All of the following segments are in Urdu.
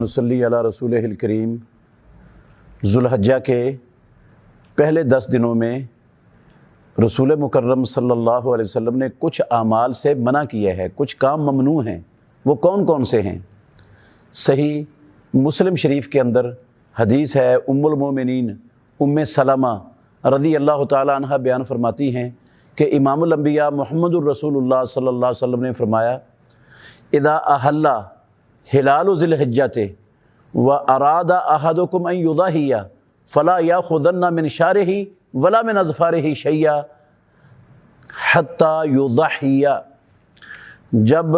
نصلی علی رسول الکریم۔ ذوالحجہ کے پہلے 10 دنوں میں رسول مکرم صلی اللہ علیہ وسلم نے کچھ اعمال سے منع کیا ہے، کچھ کام ممنوع ہیں۔ وہ کون کون سے ہیں؟ صحیح مسلم شریف کے اندر حدیث ہے، ام المومنین ام سلمہ رضی اللہ تعالی عنہ بیان فرماتی ہیں کہ امام الانبیاء محمد الرسول اللہ صلی اللہ علیہ وسلم نے فرمایا، اذا احل ہلال ذی الحجۃ واراد احدکم ان یضحی فلا یاخذن من شعرہ ولا من اظفارہ شیئا حتی یضحی۔ جب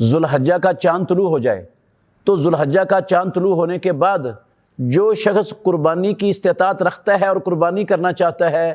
ذوالحجہ کا چاند طلوع ہو جائے تو ذوالحجہ کا چاند طلوع ہونے کے بعد جو شخص قربانی کی استطاعت رکھتا ہے اور قربانی کرنا چاہتا ہے،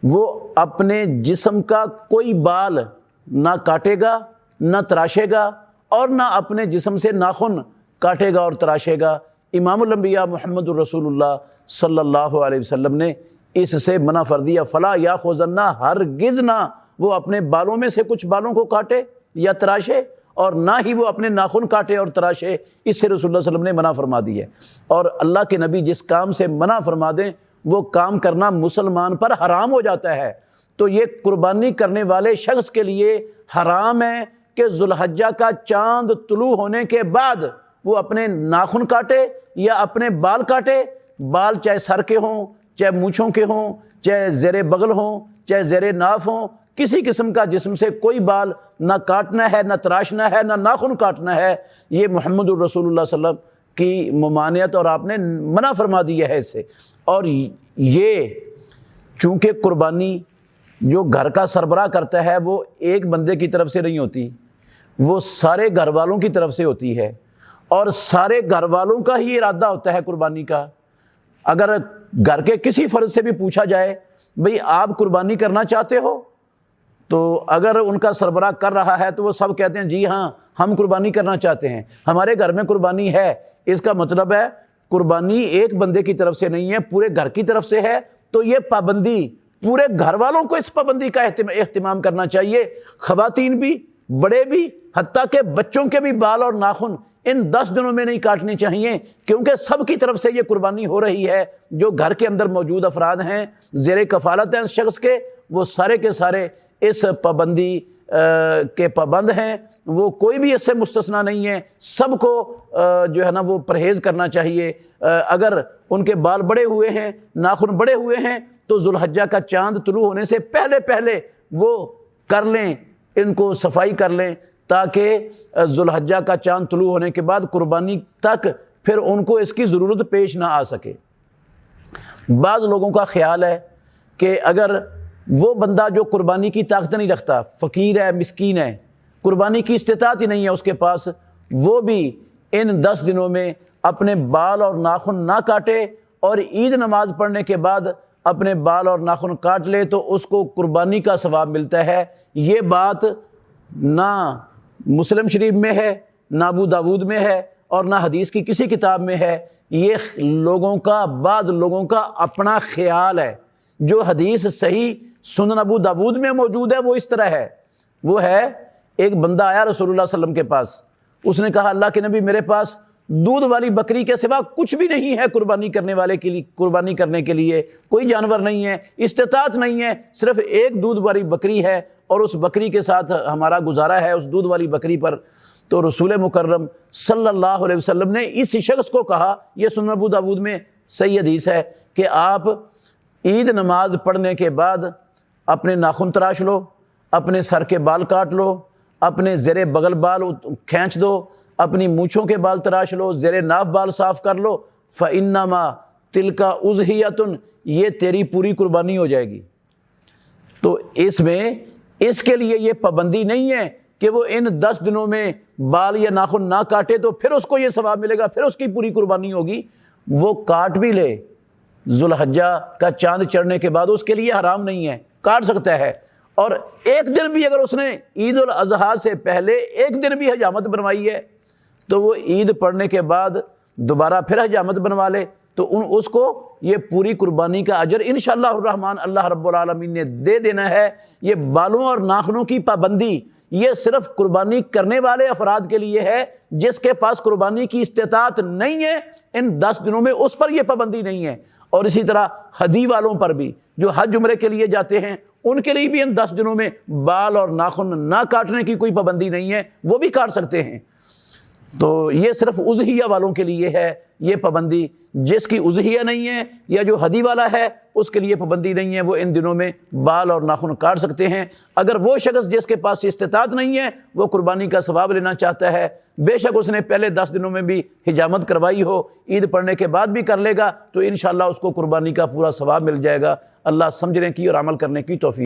وہ اپنے جسم کا کوئی بال نہ کاٹے گا، نہ تراشے گا، اور نہ اپنے جسم سے ناخن کاٹے گا اور تراشے گا۔ امام الانبیاء محمد الرسول اللہ صلی اللہ علیہ وسلم نے اس سے منع فر دیا، فلا یاخذن، ہرگز نہ وہ اپنے بالوں میں سے کچھ بالوں کو کاٹے یا تراشے، اور نہ ہی وہ اپنے ناخن کاٹے اور تراشے۔ اس سے رسول اللہ صلی اللہ علیہ وسلم نے منع فرما دی ہے۔ اور اللہ کے نبی جس کام سے منع فرما دیں وہ کام کرنا مسلمان پر حرام ہو جاتا ہے۔ تو یہ قربانی کرنے والے شخص کے لیے حرام ہے کہ ذوالحجہ کا چاند طلوع ہونے کے بعد وہ اپنے ناخن کاٹے یا اپنے بال کاٹے۔ بال چاہے سر کے ہوں، چاہے مونچھوں کے ہوں، چاہے زیر بغل ہوں، چاہے زیر ناف ہوں، کسی قسم کا جسم سے کوئی بال نہ کاٹنا ہے، نہ تراشنا ہے، نہ ناخن کاٹنا ہے۔ یہ محمد الرسول اللہ صلی اللہ علیہ وسلم کی ممانعت اور آپ نے منع فرما دیا ہے اس سے۔ اور یہ چونکہ قربانی جو گھر کا سربراہ کرتا ہے وہ ایک بندے کی طرف سے نہیں ہوتی، وہ سارے گھر والوں کی طرف سے ہوتی ہے، اور سارے گھر والوں کا ہی ارادہ ہوتا ہے قربانی کا۔ اگر گھر کے کسی فرد سے بھی پوچھا جائے بھئی آپ قربانی کرنا چاہتے ہو، تو اگر ان کا سربراہ کر رہا ہے تو وہ سب کہتے ہیں جی ہاں ہم قربانی کرنا چاہتے ہیں، ہمارے گھر میں قربانی ہے۔ اس کا مطلب ہے قربانی ایک بندے کی طرف سے نہیں ہے، پورے گھر کی طرف سے ہے۔ تو یہ پابندی پورے گھر والوں کو اس پابندی کا اہتمام کرنا چاہیے، خواتین بھی، بڑے بھی، حتیٰ کہ بچوں کے بھی بال اور ناخن ان 10 دنوں میں نہیں کاٹنے چاہیے، کیونکہ سب کی طرف سے یہ قربانی ہو رہی ہے۔ جو گھر کے اندر موجود افراد ہیں، زیر کفالت ہیں اس شخص کے، وہ سارے کے سارے اس پابندی کے پابند ہیں، وہ کوئی بھی اس سے مستثنیٰ نہیں ہے۔ سب کو جو ہے نا وہ پرہیز کرنا چاہیے۔ اگر ان کے بال بڑے ہوئے ہیں، ناخن بڑے ہوئے ہیں، تو ذوالحجہ کا چاند طلوع ہونے سے پہلے پہلے وہ کر لیں، ان کو صفائی کر لیں، تاکہ ذوالحجہ کا چاند طلوع ہونے کے بعد قربانی تک پھر ان کو اس کی ضرورت پیش نہ آ سکے۔ بعض لوگوں کا خیال ہے کہ اگر وہ بندہ جو قربانی کی طاقت نہیں رکھتا، فقیر ہے، مسکین ہے، قربانی کی استطاعت ہی نہیں ہے اس کے پاس، وہ بھی ان 10 دنوں میں اپنے بال اور ناخن نہ کاٹے، اور عید نماز پڑھنے کے بعد اپنے بال اور ناخن کاٹ لے تو اس کو قربانی کا ثواب ملتا ہے۔ یہ بات نہ مسلم شریف میں ہے، نہ ابو داود میں ہے، اور نہ حدیث کی کسی کتاب میں ہے۔ یہ لوگوں کا، بعض لوگوں کا اپنا خیال ہے۔ جو حدیث صحیح سنن ابو داود میں موجود ہے وہ اس طرح ہے، وہ ہے ایک بندہ آیا رسول اللہ صلی اللہ علیہ وسلم کے پاس، اس نے کہا اللہ کے نبی میرے پاس دودھ والی بکری کے سوا کچھ بھی نہیں ہے قربانی کرنے والے کے لیے، قربانی کرنے کے لیے کوئی جانور نہیں ہے، استطاعت نہیں ہے، صرف ایک دودھ والی بکری ہے، اور اس بکری کے ساتھ ہمارا گزارا ہے، اس دودھ والی بکری پر۔ تو رسول مکرم صلی اللہ علیہ وسلم نے اس شخص کو کہا، یہ سنن ابو داود میں صحیح حدیث ہے، کہ آپ عید نماز پڑھنے کے بعد اپنے ناخن تراش لو، اپنے سر کے بال کاٹ لو، اپنے زیر بغل بال کھینچ دو، اپنی مونچھوں کے بال تراش لو، زیر ناف بال صاف کر لو، فَإِنَّمَا تِلْكَ أُضْحِيَةٌ، یہ تیری پوری قربانی ہو جائے گی۔ تو اس میں اس کے لیے یہ پابندی نہیں ہے کہ وہ ان 10 دنوں میں بال یا ناخن نہ کاٹے تو پھر اس کو یہ ثواب ملے گا، پھر اس کی پوری قربانی ہوگی۔ وہ کاٹ بھی لے ذوالحجہ کا چاند چڑھنے کے بعد، اس کے لیے حرام نہیں ہے، کاٹ سکتا ہے۔ اور ایک دن بھی اگر اس نے عید الاضحیٰ سے پہلے ایک دن بھی حجامت بنوائی ہے تو وہ عید پڑھنے کے بعد دوبارہ پھر حجامت بنوا لے، تو اس کو یہ پوری قربانی کا اجر انشاءاللہ الرحمن اللہ رب العالمین نے دے دینا ہے۔ یہ بالوں اور ناخنوں کی پابندی یہ صرف قربانی کرنے والے افراد کے لیے ہے جس کے پاس قربانی کی استطاعت نہیں ہے ان 10 دنوں میں اس پر یہ پابندی نہیں ہے۔ اور اسی طرح ہدی والوں پر بھی جو حج عمرے کے لیے جاتے ہیں ان کے لیے بھی ان 10 دنوں میں بال اور ناخن نہ کاٹنے کی کوئی پابندی نہیں ہے، وہ بھی کاٹ سکتے ہیں۔ تو یہ صرف اضحیہ والوں کے لیے ہے یہ پابندی، جس کی اضحیہ نہیں ہے یا جو ہدی والا ہے اس کے لیے پابندی نہیں ہے، وہ ان دنوں میں بال اور ناخن کاٹ سکتے ہیں۔ اگر وہ شخص جس کے پاس استطاعت نہیں ہے وہ قربانی کا ثواب لینا چاہتا ہے، بے شک اس نے پہلے 10 دنوں میں بھی حجامت کروائی ہو، عید پڑھنے کے بعد بھی کر لے گا تو انشاءاللہ اس کو قربانی کا پورا ثواب مل جائے گا۔ اللہ سمجھنے کی اور عمل کرنے کی توفیق